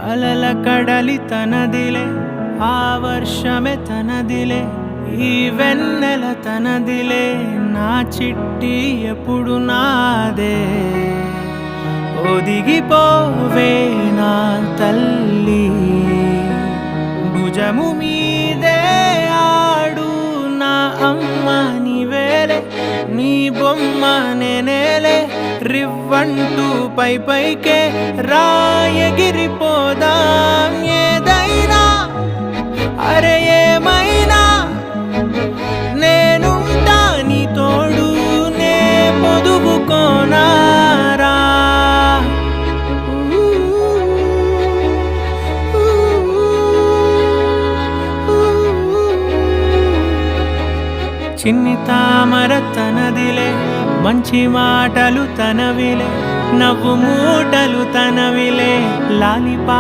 అలల కడలి తనదిలే ఆ వర్షమే తనదిలే ఈ వెన్నెల తనదిలే నా చిట్టి ఎప్పుడు నాదే ఒదిగిపోవే నా తల్లి భుజము మీదే ఆడు నా అమ్మ నీవేలే నీ బొమ్మ నేనేలే రివ్వంటూ పై పైకే రాయగిరిపోదాం ఏదైనా అరే ఏమైనా నేనుంటా నీ తోడు నే పొదుగుకోనారా చిన్ని తామర తనదిలే మంచి మాటలు తనవిలే నవ్వు మూటలు తనవిలే లాలిపా